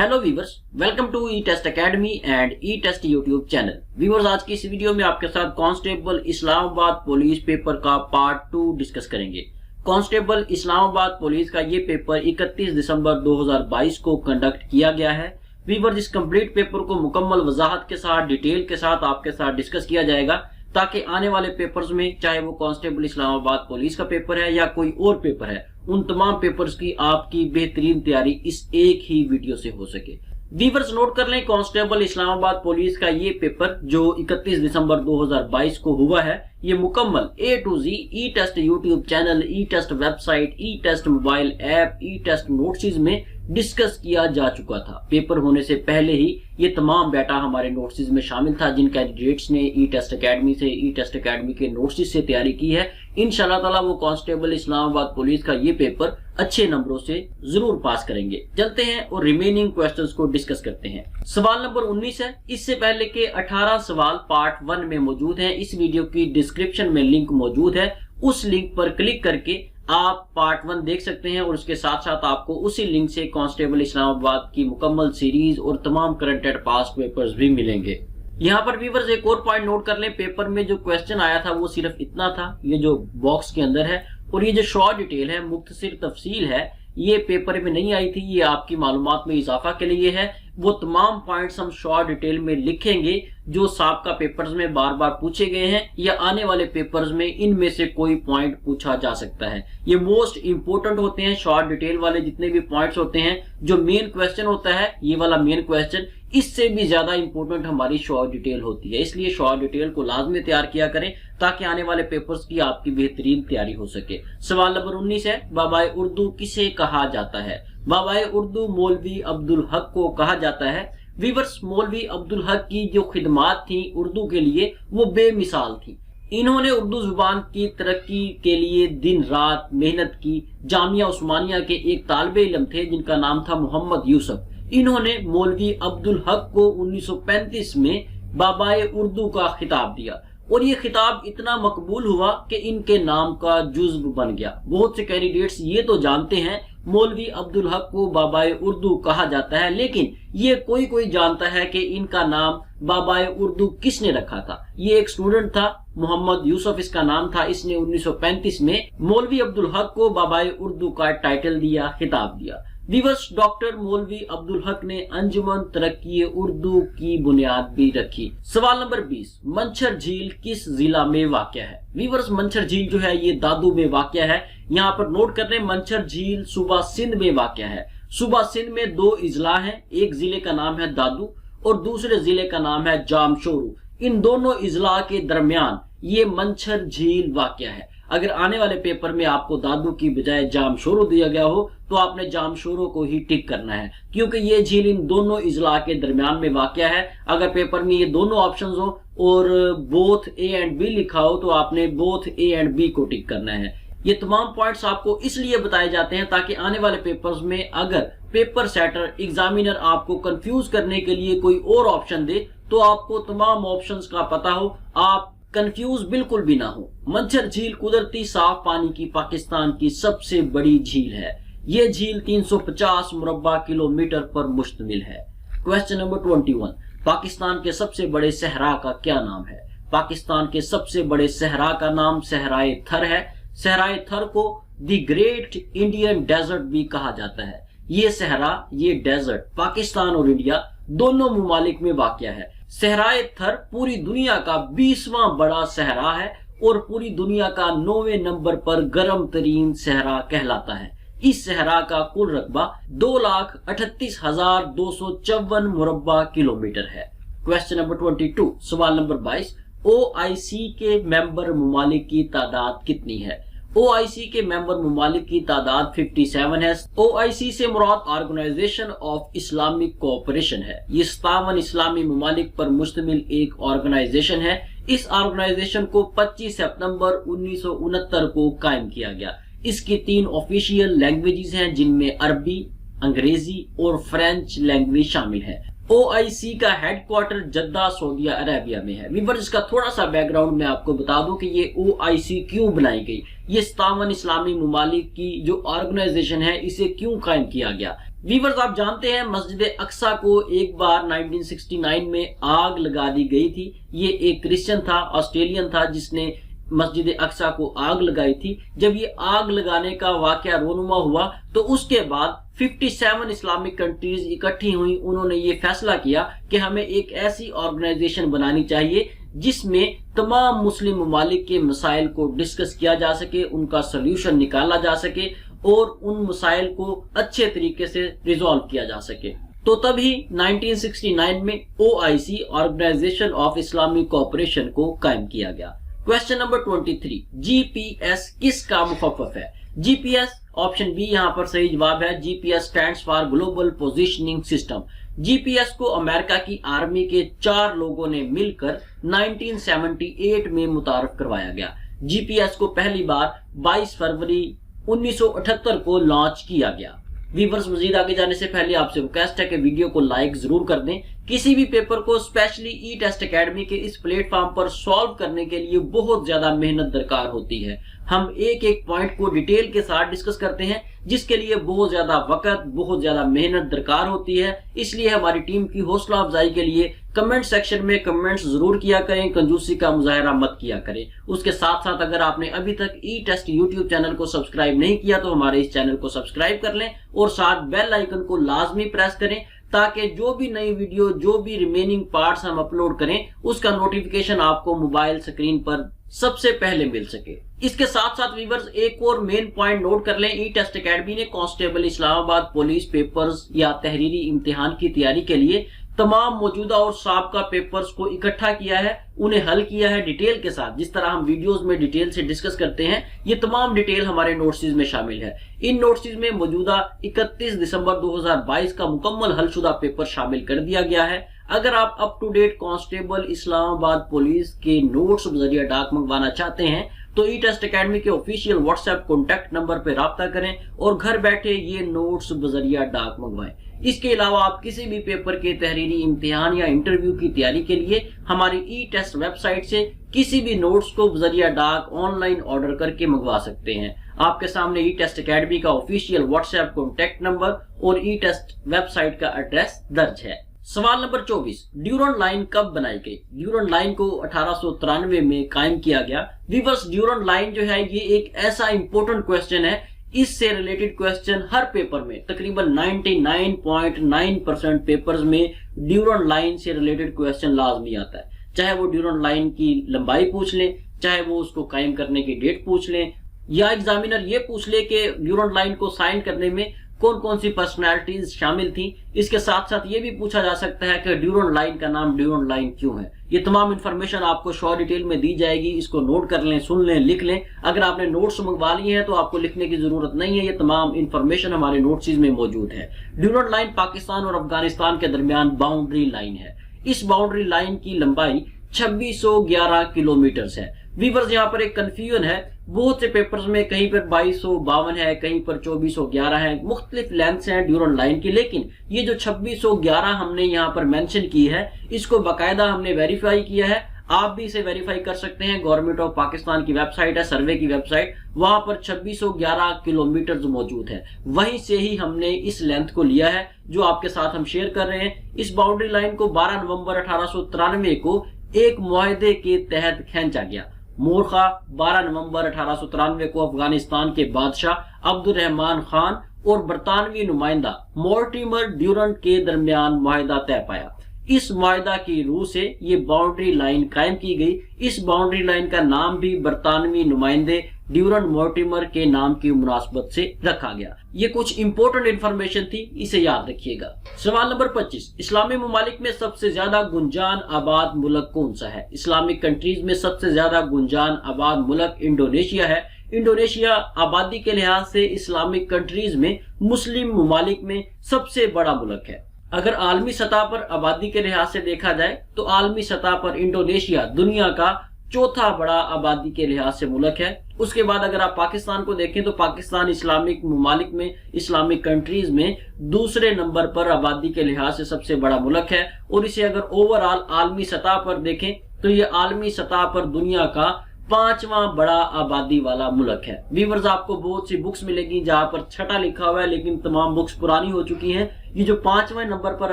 Hello viewers, welcome to E test academy and E test YouTube channel. Viewers, आज की इस video में आपके साथ कांस्टेबल इस्लामाबाद पुलिस पेपर का पार्ट 2 डिस्कस करेंगे। कांस्टेबल इस्लामाबाद पुलिस का ये पेपर 31 दिसंबर 2022 को कंडक्ट किया गया है। व्यूवर्स, इस कंप्लीट पेपर को मुकम्मल वजाहत के साथ, डिटेल के साथ आपके साथ डिस्कस किया जाएगा ताकि आने वाले पेपर्स में, चाहे वो कांस्टेबल इस्लामाबाद पुलिस का पेपर है या कोई और पेपर है, उन तमाम पेपर्स की आपकी बेहतरीन तैयारी इस एक ही वीडियो से हो सके। व्यूअर्स, नोट कर लें, कांस्टेबल इस्लामाबाद पुलिस का ये पेपर जो 31 दिसंबर 2022 को हुआ है, ये मुकम्मल A to Z E test YouTube channel, E test website, E test mobile app, E test notes में डिस्कस किया जा चुका था। पेपर होने से पहले ही ये तमाम डाटा हमारे नोट्स में शामिल था, जिन कैंडिडेट्स ने ई टेस्ट एकेडमी से, ई टेस्ट एकेडमी के नोट्स से तैयारी की है। इंशाल्लाह ताला वो कांस्टेबल इस्लामाबाद पुलिस का ये पेपर अच्छे नंबरों से जरूर पास करेंगे। चलते हैं और रिमेनिंग क्वेश्चंस को डिस्कस करते हैं। सवाल नंबर 19 है। इससे पहले के 18 सवाल पार्ट 1 में मौजूद हैं। इस वीडियो की डिस्क्रिप्शन में लिंक मौजूद है, उस लिंक पर क्लिक करके आप पार्ट 1 देख सकते हैं और उसके साथ साथ आपको उसी लिंक से कांस्टेबल इस्लामाबाद की मुकम्मल सीरीज और तमाम करंट एंड पास्ट पेपर्स भी मिलेंगे। यहाँ पर व्यूअर्स, एक और पॉइंट नोट कर लें, पेपर में जो क्वेश्चन आया था वो सिर्फ इतना था, ये जो बॉक्स के अंदर है, और ये जो शॉर्ट डिटेल है, मुख्तसर तफसील है, ये पेपर में नहीं आई थी, ये आपकी मालूमात में इजाफा के लिए है। वो तमाम पॉइंट्स हम शॉर्ट डिटेल में लिखेंगे जो साबका पेपर्स में बार बार पूछे गए हैं या आने वाले पेपर्स में इनमें से कोई पॉइंट पूछा जा सकता है। ये मोस्ट इंपोर्टेंट होते हैं, शॉर्ट डिटेल वाले जितने भी पॉइंट्स होते हैं। जो मेन क्वेश्चन होता है, ये वाला मेन क्वेश्चन, इससे भी ज्यादा इंपॉर्टेंट हमारी शॉर्ट डिटेल होती है। इसलिए शॉर्ट डिटेल को लाजमी तैयार किया करें ताकि आने वाले पेपर्स की आपकी बेहतरीन तैयारी हो सके। सवाल नंबर 19 है। बाबाए उर्दू किसे कहा जाता है? बाबाए उर्दू मौलवी अब्दुल हक को कहा जाता है। व्यूअर्स, मौलवी अब्दुल हक की जो खिदमात थी उर्दू के लिए वो बेमिसाल थी। इन्होंने उर्दू जुबान की तरक्की के लिए दिन रात मेहनत की। जामिया उस्मानिया के एक तालिबे इल्म थे जिनका नाम था मोहम्मद यूसुफ। इन्होंने मौलवी अब्दुल हक को 1935 में बाबाए उर्दू का खिताब दिया और ये खिताब इतना मकबूल हुआ कि इनके नाम का जुज्व बन गया। बहुत से कैंडिडेट्स ये तो जानते हैं मौलवी अब्दुल हक को बाबाए उर्दू कहा जाता है, लेकिन ये कोई जानता है कि इनका नाम बाबाए उर्दू किसने रखा था। ये एक स्टूडेंट था, मोहम्मद यूसुफ इसका नाम था। इसने 1935 में मौलवी अब्दुल हक को बाबाए उर्दू का टाइटल दिया, खिताब दिया। व्यूअर्स, डॉक्टर मौलवी अब्दुल हक ने अंजुमन तरक्की उर्दू की बुनियाद भी रखी। सवाल नंबर 20, मंछर झील किस जिला में वाक़या है? व्यूअर्स, मंछर झील जो है ये दादू में वाक़या है। यहाँ पर नोट कर लें, मंछर झील सूबा सिंध में वाक़या है। सूबा सिंध में 2 इजला हैं, एक जिले का नाम है दादू और दूसरे जिले का नाम है जामशोरू। इन दोनों इजला के दरमियान ये मंछर झील वाक़या है। अगर आने वाले पेपर में आपको दादू की बजाय जामशोरू दिया गया हो तो आपने जामशोरू को ही टिक करना है, क्योंकि ये झील इन दोनों इजला के दरमियान में वाक़या है। अगर पेपर में ये दोनों ऑप्शंस हो और बोथ ए एंड बी लिखा हो तो आपने बोथ ए एंड बी को टिक करना है। ये तमाम पॉइंट्स आपको इसलिए बताए जाते हैं ताकि आने वाले पेपर्स में अगर पेपर सेटर, एग्जामिनर आपको कंफ्यूज करने के लिए कोई और ऑप्शन दे तो आपको तमाम ऑप्शंस का पता हो, आप कंफ्यूज बिल्कुल भी ना हो। मंछर झील कुदरती साफ पानी की पाकिस्तान की सबसे बड़ी झील है। ये झील 350 मुरब्बा किलोमीटर पर मुश्तमिल है। क्वेश्चन नंबर 21, पाकिस्तान के सबसे बड़े सहरा का क्या नाम है? पाकिस्तान के सबसे बड़े सहरा का नाम सहराए थर है। सहराए थर को द ग्रेट इंडियन डेजर्ट भी कहा जाता है। ये सहरा, ये डेजर्ट पाकिस्तान और इंडिया दोनों मुमालिक में वाक़या है। सहराए थर पूरी दुनिया का 20वां बड़ा सहरा है और पूरी दुनिया का 9वें नंबर पर गर्म तरीन सहरा कहलाता है। इस सहरा का कुल रकबा 2,38,254 मुरब्बा किलोमीटर है। क्वेश्चन नंबर 22, सवाल नंबर 22, OIC के मेंबर मुमालिक की तादाद कितनी है? OIC के मेंबर मुमालिक की तादाद 57 है। OIC से मुराद ऑर्गेनाइजेशन ऑफ इस्लामिक कोऑपरेशन है। ये 57 इस्लामी मुमालिक पर मुश्तमिल एक ऑर्गेनाइजेशन है। इस ऑर्गेनाइजेशन को 25 सितंबर 1969 को कायम किया गया। इसकी 3 ऑफिशियल लैंग्वेजेस हैं जिनमें अरबी, अंग्रेजी और फ्रेंच लैंग्वेज शामिल है। OIC का हेडक्वार्टर जद्दा, सऊदी अरेबिया में है। व्यूअर्स, इसका थोड़ा सा बैकग्राउंड मैं आपको बता दूं कि ये OIC क्यों बनाई गई। ये 57 इस्लामी मुमालिक की जो ऑर्गेनाइजेशन है इसे क्यों कायम किया गया? वीवर्स, आप जानते हैं मस्जिद अक्सा को एक बार 1969 में आग लगा दी गई थी। ये एक क्रिश्चियन था, ऑस्ट्रेलियन था, जिसने मस्जिद अक्सा को आग लगाई थी। जब ये आग लगाने का वाकया रोनुमा हुआ तो उसके बाद 57 इस्लामिक कंट्रीज इकट्ठी हुई। उन्होंने ये फैसला किया कि हमें एक ऐसी ऑर्गेनाइजेशन बनानी चाहिए जिसमें तमाम मुस्लिम ममालिक के मसाइल को डिस्कस किया जा सके, उनका सोल्यूशन निकाला जा सके और उन मसाइल को अच्छे तरीके से रिजॉल्व किया जा सके। तो तभी 1969 में OIC, organisation of Islamic cooperation को कायम किया गया। क्वेश्चन नंबर 23, GPS किसका मुखफ़्फ़ है? GPS ऑप्शन बी यहाँ पर सही जवाब है। GPS stands for global positioning system. GPS को अमेरिका की आर्मी के 4 लोगों ने मिलकर 1978 में मुतारफ करवाया गया। GPS को पहली बार 22 फरवरी 1978 को लॉन्च किया गया। वीवर्स, मजीद आगे जाने से पहले आपसे रिक्वेस्ट है कि वीडियो को लाइक जरूर कर दें। किसी भी पेपर को स्पेशली ई टेस्ट एकेडमी के इस प्लेटफॉर्म पर सॉल्व करने के लिए बहुत ज्यादा मेहनत दरकार होती है। हम एक एक पॉइंट को डिटेल के साथ डिस्कस करते हैं, जिसके लिए बहुत ज्यादा वक्त, बहुत ज्यादा मेहनत दरकार होती है। इसलिए हमारी टीम की हौसला अफजाई के लिए कमेंट सेक्शन में कमेंट्स जरूर किया करें, कंजूसी का मुजाहरा मत किया करें। उसके साथ साथ अगर आपने अभी तक ई टेस्ट यूट्यूब चैनल को सब्सक्राइब नहीं किया तो हमारे इस चैनल को सब्सक्राइब कर लें और साथ बेल आइकन को लाजमी प्रेस करें, ताकि जो भी नई वीडियो, जो भी रिमेनिंग पार्ट्स हम अपलोड करें, उसका नोटिफिकेशन आपको मोबाइल स्क्रीन पर सबसे पहले मिल सके। इसके साथ साथ वीवर्स, एक और मेन पॉइंट नोट कर लें। ई टेस्ट एकेडमी ने कांस्टेबल, इस्लामाबाद पुलिस पेपर्स या तहरीरी इम्तिहान की तैयारी के लिए तमाम मौजूदा और साबका पेपर्स को इकट्ठा किया है, उन्हें हल किया है डिटेल के साथ। जिस तरह हम वीडियोस में डिटेल से डिस्कस करते हैं, ये तमाम डिटेल हमारे नोट्स में शामिल है। इन नोट्स में मौजूदा 31 दिसंबर 2022 का मुकम्मल हलशुदा पेपर शामिल कर दिया गया है। अगर आप up to date constable, Islamabad police के नोट्स बजरिया डाक मंगवाना चाहते हैं तो ई टेस्ट एकेडमी के ऑफिशियल व्हाट्सएप कॉन्टैक्ट नंबर पर राब्ता करें और घर बैठे ये नोट्स बजरिया डाक मंगवाएं। इसके अलावा आप किसी भी पेपर के तहरीरी इम्तिहान या इंटरव्यू की तैयारी के लिए हमारी ई टेस्ट वेबसाइट से किसी भी नोट्स को बजरिया डाक ऑनलाइन ऑर्डर करके मंगवा सकते हैं। आपके सामने ई टेस्ट एकेडमी का ऑफिशियल व्हाट्सएप कॉन्टैक्ट नंबर और ई टेस्ट वेबसाइट का एड्रेस दर्ज है। सवाल नंबर 24, ड्यूरंड लाइन कब बनाई गई? ड्यूरंड लाइन को 1893 में कायम किया गया। वीवर्स, ड्यूरंड लाइन जो है ये एक ऐसा इंपॉर्टेंट क्वेश्चन है, इससे रिलेटेड क्वेश्चन हर पेपर में, तकरीबन 99.9% पेपर्स में ड्यूरंड लाइन से रिलेटेड क्वेश्चन लाजमी आता है। चाहे वो ड्यूरंड लाइन की लंबाई पूछ लें, चाहे वो उसको कायम करने की डेट पूछ लें, या एग्जामिनर ये पूछ ले कि ड्यूरंड लाइन को साइन करने में कौन कौन सी पर्सनैलिटीज शामिल थी। इसके साथ साथ ये भी पूछा जा सकता है कि ड्यूरंड लाइन का नाम ड्यूरंड लाइन क्यों है। ये तमाम इन्फॉर्मेशन आपको शॉर्ट डिटेल में दी जाएगी। इसको नोट कर लें, सुन लें, लिख लें। अगर आपने नोट्स मंगवा लिए हैं तो आपको लिखने की जरूरत नहीं है, ये तमाम इन्फॉर्मेशन हमारे नोट्स में मौजूद है। ड्यूरंड लाइन पाकिस्तान और अफगानिस्तान के दरमियान बाउंड्री लाइन है। इस बाउंड्री लाइन की लंबाई 2611 किलोमीटर है। वीवर्स, यहाँ पर एक कंफ्यूजन है, बहुत से पेपर्स में कहीं पर 2252 है, कहीं पर 2411 है, मुख्तलिफ लेंथ्स हैं ड्यूरंड लाइन की। लेकिन ये जो 2611 हमने यहाँ पर मेंशन की है, इसको बाकायदा हमने वेरीफाई किया है। आप भी इसे वेरीफाई कर सकते हैं। गवर्नमेंट ऑफ पाकिस्तान की वेबसाइट है, सर्वे की वेबसाइट, वहां पर 2611 किलोमीटर मौजूद है। वहीं से ही हमने इस लेंथ को लिया है जो आपके साथ हम शेयर कर रहे हैं। इस बाउंड्री लाइन को 12 नवंबर 1893 को एक मुआहदे के तहत खींचा गया। मोरखा 12 नवंबर 1893 को अफगानिस्तान के बादशाह अब्दुर्रहमान खान और बरतानवी नुमाइंदा मोर्टिमर ड्यूरंड के दरमियान मुआहदा तय पाया। इस मुआहदा की रूह से ये बाउंड्री लाइन कायम की गई। इस बाउंड्री लाइन का नाम भी बरतानवी नुमाइंदे ड्यूरंड मोर्टिमर के नाम की मुनासबत से रखा गया। ये कुछ इंपॉर्टेंट इंफॉर्मेशन थी, इसे याद रखिएगा। सवाल नंबर 25, इस्लामी ममालिक में सबसे ज्यादा गुंजान आबाद मुल्क कौन सा है? इस्लामिक कंट्रीज में सबसे ज्यादा गुंजान आबाद मुल्क इंडोनेशिया है। इंडोनेशिया आबादी के लिहाज से इस्लामिक कंट्रीज में मुस्लिम ममालिक में सबसे बड़ा मुल्क है। अगर आलमी सतह पर आबादी के लिहाज से देखा जाए तो आलमी सतह पर इंडोनेशिया दुनिया का चौथा बड़ा आबादी के लिहाज से मुल्क है। उसके बाद अगर आप पाकिस्तान को देखें तो पाकिस्तान इस्लामिक ममालिक में, इस्लामिक कंट्रीज में दूसरे नंबर पर आबादी के लिहाज से सबसे बड़ा मुल्क है। और इसे अगर ओवरऑल आलमी सतह पर देखें तो ये आलमी सतह पर दुनिया का 5वां बड़ा आबादी वाला मुल्क है। व्यूअर्स, आपको बहुत सी बुक्स मिलेगी जहां पर छठा लिखा हुआ है, लेकिन तमाम बुक्स पुरानी हो चुकी हैं। ये जो 5वें नंबर पर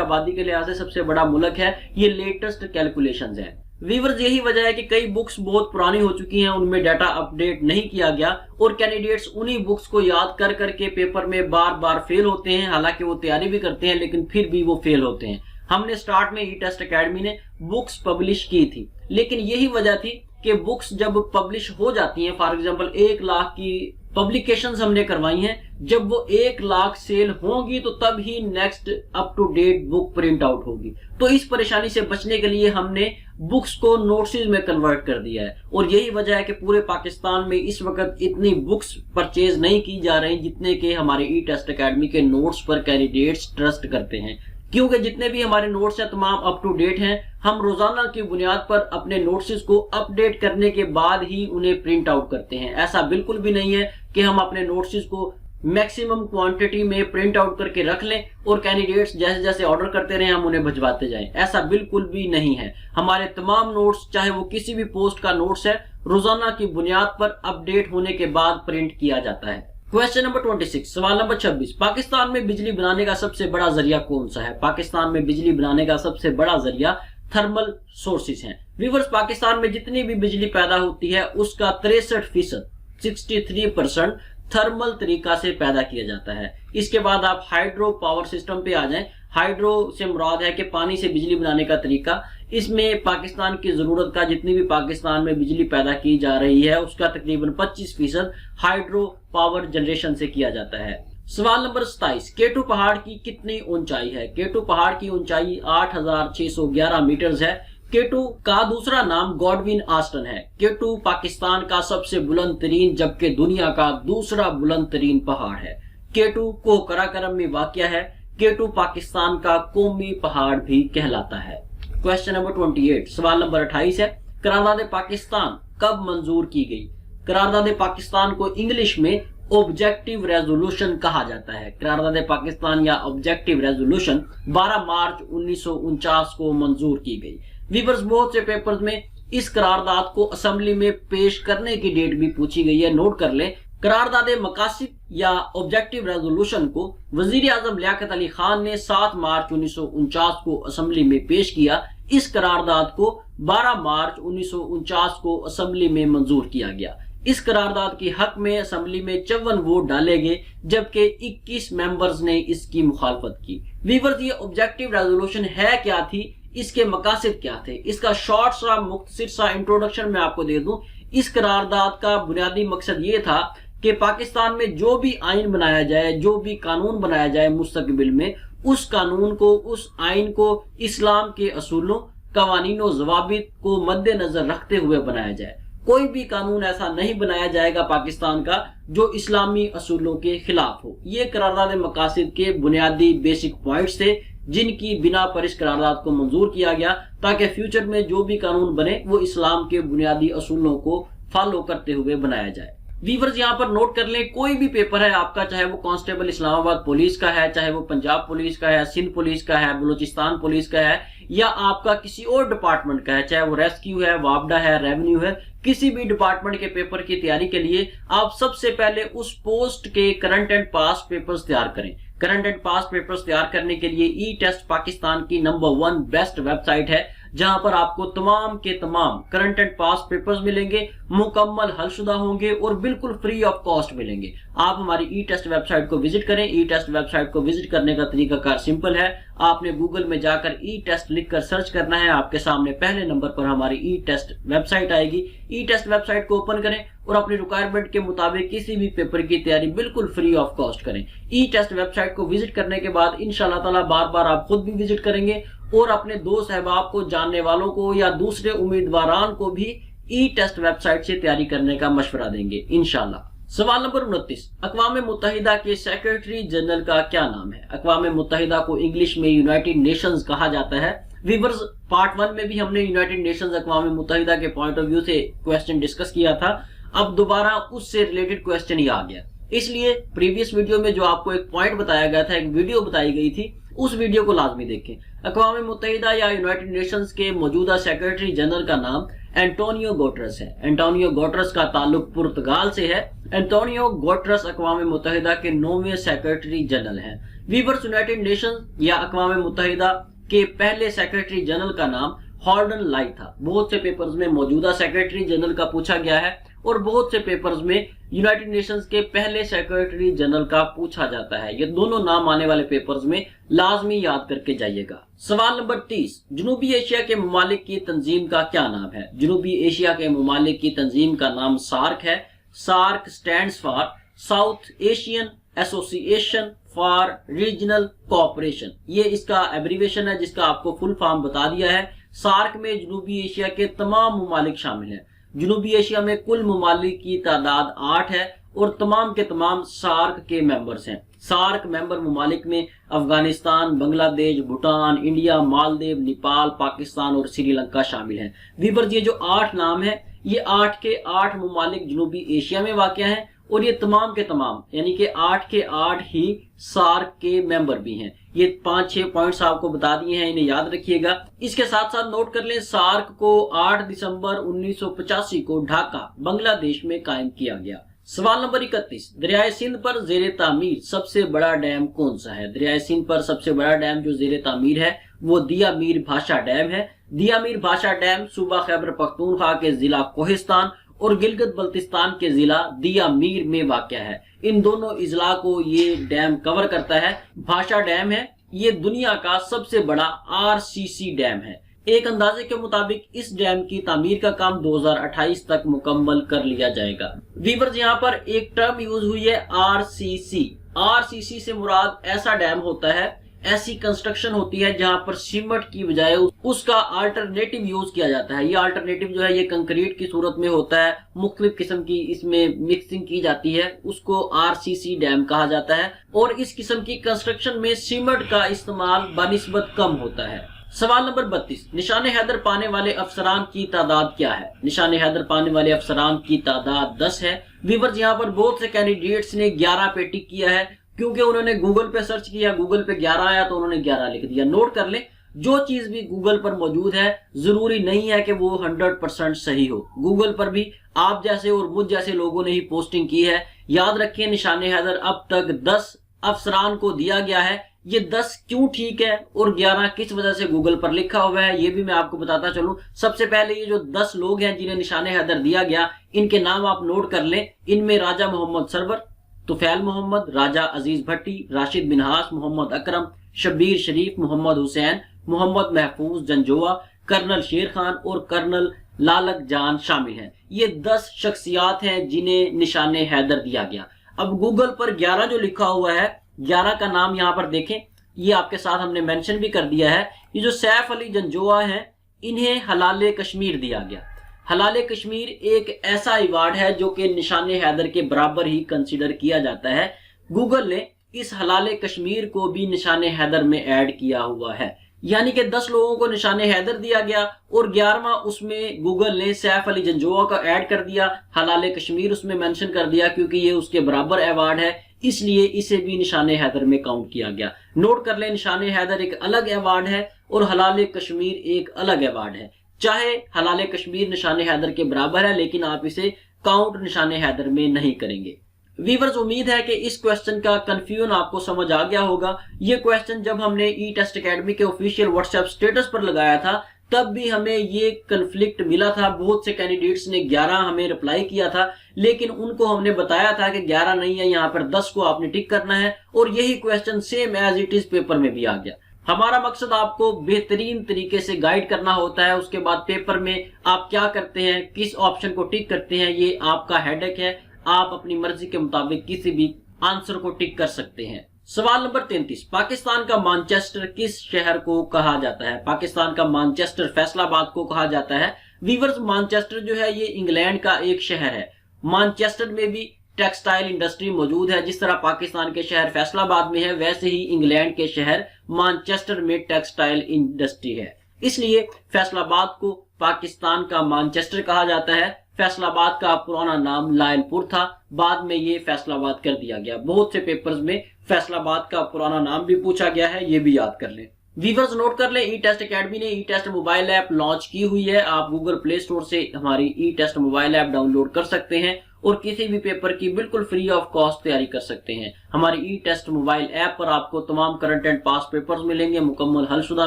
आबादी के लिहाज से सबसे बड़ा मुल्क है, ये लेटेस्ट कैलकुलेशंस है। व्यूअर्स, यही वजह है कि कई बुक्स बहुत पुरानी हो चुकी हैं, उनमें डाटा अपडेट नहीं किया गया और कैंडिडेट्स उन्हीं बुक्स को याद कर करके पेपर में बार बार फेल होते हैं। हालांकि वो तैयारी भी करते हैं, लेकिन फिर भी वो फेल होते हैं। हमने स्टार्ट में ई टेस्ट अकेडमी ने बुक्स पब्लिश की थी, लेकिन यही वजह थी कि बुक्स जब पब्लिश हो जाती हैं, फॉर एग्जांपल 1 लाख की पब्लिकेशंस हमने करवाई हैं, जब वो 1 लाख सेल होंगी तो तब ही next up to date book print out होगी। तो इस परेशानी से बचने के लिए हमने बुक्स को नोट्स में कन्वर्ट कर दिया है और यही वजह है कि पूरे पाकिस्तान में इस वक्त इतनी बुक्स परचेज नहीं की जा रही जितने के हमारे ई टेस्ट अकेडमी के नोट्स पर कैंडिडेट्स ट्रस्ट करते हैं, क्योंकि जितने भी हमारे नोट्स हैं तमाम अप टू डेट हैं। हम रोजाना की बुनियाद पर अपने नोट्स को अपडेट करने के बाद ही उन्हें प्रिंट आउट करते हैं। ऐसा बिल्कुल भी नहीं है कि हम अपने नोट्स को मैक्सिमम क्वांटिटी में प्रिंट आउट करके रख लें और कैंडिडेट्स जैसे जैसे ऑर्डर करते रहे हम उन्हें भिजवाते जाएं। ऐसा बिल्कुल भी नहीं है। हमारे तमाम नोट्स, चाहे वो किसी भी पोस्ट का नोट्स है, रोजाना की बुनियाद पर अपडेट होने के बाद प्रिंट किया जाता है। क्वेश्चन नंबर 26, सवाल नंबर 26, पाकिस्तान में बिजली बनाने का सबसे बड़ा जरिया कौन सा है? पाकिस्तान में बिजली बनाने का सबसे बड़ा जरिया थर्मल सोर्सेज हैं। व्यूअर्स, पाकिस्तान में जितनी भी बिजली पैदा होती है उसका 63% 63% थर्मल तरीका से पैदा किया जाता है। इसके बाद आप हाइड्रो पावर सिस्टम पे आ जाएं। हाइड्रो से मुराद है कि पानी से बिजली बनाने का तरीका। इसमें पाकिस्तान की जरूरत का जितनी भी पाकिस्तान में बिजली पैदा की जा रही है उसका तकरीबन 25% हाइड्रो पावर जनरेशन से किया जाता है। सवाल नंबर 27, केटू पहाड़ की कितनी ऊंचाई है? केटू पहाड़ की ऊंचाई 8611 मीटर है। केटू का दूसरा नाम गॉडविन आस्टन है। केटू पाकिस्तान का सबसे बुलंद तरीन जबकि दुनिया का दूसरा बुलंद तरीन पहाड़ है। केटू को कराकरम में वाक़या है। केटू पाकिस्तान का कौमी पहाड़ भी कहलाता है। क्वेश्चन नंबर 28, सवाल नंबर 28 है, करारदाद पाकिस्तान कब मंजूर की गई? करारदाद पाकिस्तान को इंग्लिश में ऑब्जेक्टिव रेजोल्यूशन कहा जाता है। करारदाद पाकिस्तान या ऑब्जेक्टिव रेजोल्यूशन 12 मार्च 1949 को मंजूर की गई। व्यूअर्स, बहुत से पेपर्स में इस करारदाद को असेंबली में पेश करने की डेट भी पूछी गई है, नोट कर लें। करारदाद मकासिद या ऑब्जेक्टिव रेजोल्यूशन को वजीर आजम लियाकत अली खान ने 7 मार्च 1949 को असेंबली में पेश किया। इस करारदाद को 12 मार्च 1949 को असेंबली में मंजूर किया गया। इस करारदाद के हक में असेंबली में 54 वोट डाले गए जबकि 21 मेंबर्स ने इसकी मुखालफत की। व्यूअर्स, ये ऑब्जेक्टिव रेजोल्यूशन है क्या थी, इसके मकासद क्या थे, इसका शॉर्ट सा मुख्तसर सा इंट्रोडक्शन मैं आपको दे दूं। इस करारदाद का बुनियादी मकसद ये था कि पाकिस्तान में जो भी आइन बनाया जाए, जो भी कानून बनाया जाए मुस्तकबिल में, उस कानून को, उस आइन को इस्लाम के असूलों, कवानीनों, ज़वाबित को मद्देनजर रखते हुए बनाया जाए। कोई भी कानून ऐसा नहीं बनाया जाएगा पाकिस्तान का जो इस्लामी असूलों के खिलाफ हो। ये करारदाद मकासद के बुनियादी बेसिक पॉइंट्स थे जिनकी बिना पर इस करारदाद को मंजूर किया गया ताकि फ्यूचर में जो भी कानून बने वो इस्लाम के बुनियादी असूलों को फॉलो करते हुए बनाया जाए। व्यूअर्स, यहाँ पर नोट कर लें, कोई भी पेपर है आपका, चाहे वो कांस्टेबल इस्लामाबाद पुलिस का है, चाहे वो पंजाब पुलिस का है, सिंध पुलिस का है, बलूचिस्तान पुलिस का है, या आपका किसी और डिपार्टमेंट का है, चाहे वो रेस्क्यू है, वापडा है, रेवेन्यू है, किसी भी डिपार्टमेंट के पेपर की तैयारी के लिए आप सबसे पहले उस पोस्ट के करंट एंड पास्ट पेपर्स तैयार करें। करंट एंड पास्ट पेपर्स तैयार करने के लिए ई टेस्ट पाकिस्तान की नंबर 1 बेस्ट वेबसाइट है, जहां पर आपको तमाम के तमाम करंट एंड पास्ट पेपर्स मिलेंगे, मुकम्मल हलशुदा होंगे और बिल्कुल फ्री ऑफ कॉस्ट मिलेंगे। आप हमारी ई टेस्ट वेबसाइट को विजिट करें। ई टेस्ट वेबसाइट को विजिट करने का तरीकाकार सिंपल है। आपने गूगल में जाकर ई टेस्ट लिखकर सर्च करना है, आपके सामने पहले नंबर पर हमारी ई टेस्ट वेबसाइट आएगी। ई टेस्ट वेबसाइट को ओपन करें और अपनी रिक्वायरमेंट के मुताबिक किसी भी पेपर की तैयारी बिल्कुल फ्री ऑफ कॉस्ट करें। ई टेस्ट वेबसाइट को विजिट करने के बाद इंशाअल्लाह ताला बार बार आप खुद भी विजिट करेंगे और अपने दोस्त अहबाब को, जानने वालों को या दूसरे उम्मीदवारान को भी ई टेस्ट वेबसाइट से तैयारी करने का मशवरा देंगे इंशाअल्लाह। सवाल नंबर 29, अक़वाम मुत्तहिदा के सेक्रेटरी जनरल का क्या नाम है? अक़वाम मुत्तहिदा को इंग्लिश में यूनाइटेड नेशंस कहा जाता है। व्यूअर्स, पार्ट 1 में भी हमने यूनाइटेड नेशंस अक़वाम मुत्तहिदा के पॉइंट ऑफ व्यू से क्वेश्चन डिस्कस किया था। अब दोबारा उससे रिलेटेड क्वेश्चन ही आ गया, इसलिए प्रीवियस वीडियो में जो आपको एक पॉइंट बताया गया था, एक वीडियो बताई गई थी, उस वीडियो को लाजमी देखें। अक़वाम मुत्तहिदा या यूनाइटेड नेशंस के मौजूदा सेक्रेटरी जनरल का नाम एंटोनियो गुटेरेस है। एंटोनियो गुटेरेस का ताल्लुक पुर्तगाल से है। एंटोनियो गुटेरेस अक़वाम मुत्तहिदा के 9वें सेक्रेटरी जनरल हैं। वीवर्स, यूनाइटेड नेशन या अक़वाम मुत्तहिदा के पहले सेक्रेटरी जनरल का नाम हॉर्डन लाई था। बहुत से पेपर्स में मौजूदा सेक्रेटरी जनरल का पूछा गया है और बहुत से पेपर्स में यूनाइटेड नेशंस के पहले सेक्रेटरी जनरल का पूछा जाता है। ये दोनों नाम आने वाले पेपर्स में लाजमी याद करके जाइएगा। सवाल नंबर 30, जनूबी एशिया के ममालिक की तंजीम का क्या नाम है? जनूबी एशिया के ममालिक की तंजीम का नाम सार्क है। SAARC stands for South Asian Association for Regional Cooperation. ये इसका एब्रीवेशन है जिसका आपको फुल फॉर्म बता दिया है। सार्क में जनूबी एशिया के तमाम ममालिक शामिल हैं। जनूबी एशिया में कुल ममालिक की तादाद 8 है और तमाम के तमाम सार्क के मेंबर्स हैं। सार्क मेंबर ममालिक में अफगानिस्तान, बांग्लादेश, भूटान, इंडिया, मालदीव, नेपाल, पाकिस्तान और श्रीलंका शामिल हैं। वीवर्स, ये जो 8 नाम है ये 8 के 8 ममालिक जनूबी एशिया में वाक़ हैं और ये तमाम के तमाम यानी कि 8 के 8 ही सार्क के मेंबर भी हैं। ये 5-6 पॉइंट्स आपको बता दिए हैं, इन्हें याद रखिएगा। इसके साथ साथ नोट कर लें, सार्क को 8 दिसंबर 1985 को ढाका बांग्लादेश में कायम किया गया। सवाल नंबर 31, दरियाए सिंध पर जेर तामीर सबसे बड़ा डैम कौन सा है? दरियाए सिंध पर सबसे बड़ा डैम जो जेर तामीर है वो दिया मीर भाषा डैम है। दिया मीर भाषा डैम सूबा खैबर पख्तूनख्वा के जिला कोहिस्तान और गिलगित बल्तिस्तान के जिला दिया मीर में वाक़या है। इन दोनों इजला को ये डैम कवर करता है। भाषा डैम है, ये दुनिया का सबसे बड़ा आरसीसी डैम है। एक अंदाजे के मुताबिक इस डैम की तामीर का काम 2028 तक मुकम्मल कर लिया जाएगा। वीवर्स, यहाँ पर एक टर्म यूज हुई है आरसीसी। आरसीसी से मुराद ऐसा डैम होता है, ऐसी कंस्ट्रक्शन होती है जहां पर सीमेंट की बजाय उसका अल्टरनेटिव यूज किया जाता है। ये अल्टरनेटिव जो है ये कंक्रीट की सूरत में होता है, मुख्तलिफ किस्म की इसमें मिक्सिंग की जाती है, उसको आरसीसी डैम कहा जाता है। और इस किस्म की कंस्ट्रक्शन में सीमेंट का इस्तेमाल बनिस्बत कम होता है। सवाल नंबर 32, निशाने हैदर पाने वाले अफसरान की तादाद क्या है? निशाने हैदर पाने वाले अफसरान की तादाद 10 है। वीवर्स, यहाँ पर बहुत से कैंडिडेट्स ने 11 पे टिक किया है क्योंकि उन्होंने गूगल पे सर्च किया, गूगल पे 11 आया तो उन्होंने 11 लिख दिया। नोट कर लें, जो चीज भी गूगल पर मौजूद है जरूरी नहीं है कि वो 100% सही हो। गूगल पर भी आप जैसे और मुझ जैसे लोगों ने ही पोस्टिंग की है। याद रखिए, निशाने हैदर अब तक 10 अफसरान को दिया गया है। ये 10 क्यों ठीक है और 11 किस वजह से गूगल पर लिखा हुआ है ये भी मैं आपको बताता चलूं। सबसे पहले ये जो 10 लोग हैं जिन्हें निशाने हैदर दिया गया, इनके नाम आप नोट कर लें। इनमें राजा मोहम्मद सरवर, तुफैल मोहम्मद, राजा अजीज भट्टी, राशिद मिन्हास, मोहम्मद अकरम, शब्बीर शरीफ, मोहम्मद हुसैन, मोहम्मद महफूज जंजोआ, कर्नल शेर खान और कर्नल लालक जान शामिल हैं। ये 10 शख्सियात हैं जिन्हें निशाने हैदर दिया गया। अब गूगल पर 11 जो लिखा हुआ है, 11 का नाम यहाँ पर देखें, ये आपके साथ हमने मेंशन भी कर दिया है। ये जो सैफ अली जंजोआ हैं, इन्हें हलाले कश्मीर दिया गया। हलाले कश्मीर एक ऐसा अवार्ड है जो कि निशाने हैदर के बराबर ही कंसीडर किया जाता है। गूगल ने इस हलाले कश्मीर को भी निशाने हैदर में ऐड किया हुआ है, यानी कि 10 लोगों को निशाने हैदर दिया गया और 11वां उसमें गूगल ने सैफ अली जंजोआ का ऐड कर दिया, हलाले कश्मीर उसमें मेंशन कर दिया क्योंकि ये उसके बराबर अवार्ड है, इसलिए इसे भी निशाने हैदर में काउंट किया गया। नोट कर ले, निशाने हैदर एक अलग अवार्ड है और हलाले कश्मीर एक अलग अवार्ड है। चाहे हलाले कश्मीर निशाने हैदर के बराबर है लेकिन आप इसे काउंट निशाने हैदर में नहीं करेंगे। वीवर्स, उम्मीद है कि इस क्वेश्चन का कंफ्यूजन आपको समझ आ गया होगा। ये क्वेश्चन जब हमने ई टेस्ट एकेडमी के ऑफिशियल व्हाट्सएप स्टेटस पर लगाया था तब भी हमें ये कन्फ्लिक्ट मिला था। बहुत से कैंडिडेट्स ने 11 हमें रिप्लाई किया था, लेकिन उनको हमने बताया था कि 11 नहीं है, यहाँ पर 10 को आपने टिक करना है और यही question same as it is paper में भी आ गया। हमारा मकसद आपको बेहतरीन तरीके से गाइड करना होता है। उसके बाद पेपर में आप क्या करते हैं, किस ऑप्शन को टिक करते हैं, ये आपका हेडेक है। आप अपनी मर्जी के मुताबिक किसी भी आंसर को टिक कर सकते हैं। सवाल नंबर 33, पाकिस्तान का मानचेस्टर किस शहर को कहा जाता है? पाकिस्तान का मानचेस्टर फैसलाबाद को कहा जाता है। वीवर्स, मानचेस्टर जो है ये इंग्लैंड का एक शहर है। मानचेस्टर में भी टेक्सटाइल इंडस्ट्री मौजूद है। जिस तरह पाकिस्तान के शहर फैसलाबाद में है, वैसे ही इंग्लैंड के शहर मानचेस्टर में टेक्सटाइल इंडस्ट्री है, इसलिए फैसलाबाद को पाकिस्तान का मानचेस्टर कहा जाता है। फैसलाबाद का पुराना नाम लायलपुर था, बाद में ये फैसलाबाद कर दिया गया। बहुत से पेपर्स में फैसलाबाद का पुराना नाम भी पूछा गया है, ये भी याद कर लें। व्यूअर्स नोट कर लें, ई टेस्ट एकेडमी ने ई टेस्ट मोबाइल ऐप लॉन्च की हुई है। आप गूगल प्ले स्टोर से हमारी ई टेस्ट मोबाइल ऐप डाउनलोड कर सकते हैं और किसी भी पेपर की बिल्कुल फ्री ऑफ कॉस्ट तैयारी कर सकते हैं। हमारी ई टेस्ट मोबाइल ऐप पर आपको तमाम करंट एंड पास पेपर्स मिलेंगे, मुकम्मल हलशुदा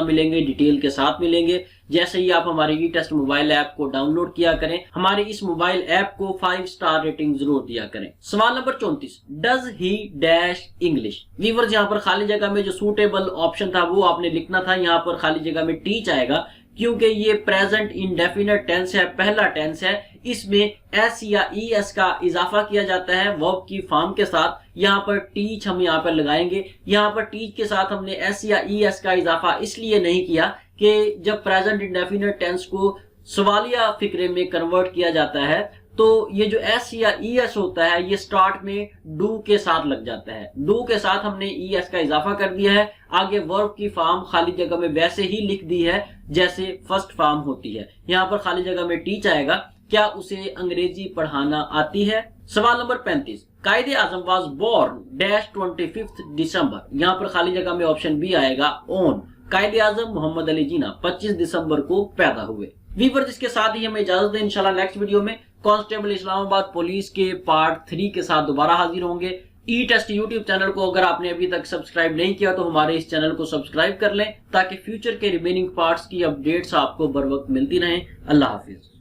मिलेंगे, डिटेल के साथ मिलेंगे। जैसे ही आप हमारी ई टेस्ट मोबाइल ऐप को डाउनलोड किया करें, हमारी इस मोबाइल ऐप को 5 स्टार रेटिंग जरूर दिया करें। सवाल number 34, does he dash English. Viewers यहाँ पर खाली जगह में जो सूटेबल ऑप्शन था वो आपने लिखना था। यहाँ पर खाली जगह में टीच आएगा क्योंकि ये प्रेजेंट इंडेफिनिट टेंस है, पहला टेंस है। इसमें एस या ई एस का इजाफा किया जाता है वर्ब की फॉर्म के साथ। यहाँ पर टीच हम यहाँ पर लगाएंगे। यहाँ पर टीच के साथ हमने एस या ई एस का इजाफा इसलिए नहीं किया कि जब प्रेजेंट इंडेफिनिट टेंस को सवालिया फिक्रे में कन्वर्ट किया जाता है तो ये जो एस या ई एस होता है ये स्टार्ट में डू के साथ लग जाता है। डू के साथ हमने ई एस का इजाफा कर दिया है। आगे वर्ब की फॉर्म खाली जगह में वैसे ही लिख दी है जैसे फर्स्ट फॉर्म होती है। यहाँ पर खाली जगह में टीच आएगा। क्या उसे अंग्रेजी पढ़ाना आती है? सवाल नंबर 35, कायदे आजम वाज बोर्न डैश 25 दिसंबर। यहाँ पर खाली जगह में ऑप्शन बी आएगा ऑन। कायदे आजम मोहम्मद अली जिन्ना 25 दिसंबर को पैदा हुए। व्यूअर्स इसके साथ ही हमें इजाजत दें। इंशाल्लाह नेक्स्ट वीडियो में कांस्टेबल इस्लामाबाद पुलिस के पार्ट 3 के साथ दोबारा हाजिर होंगे। ई टेस्ट यूट्यूब चैनल को अगर आपने अभी तक सब्सक्राइब नहीं किया तो हमारे इस चैनल को सब्सक्राइब कर लें ताकि फ्यूचर के रिमेनिंग पार्ट्स की अपडेट्स आपको बर वक्त मिलती रहें। अल्लाह हाफिज।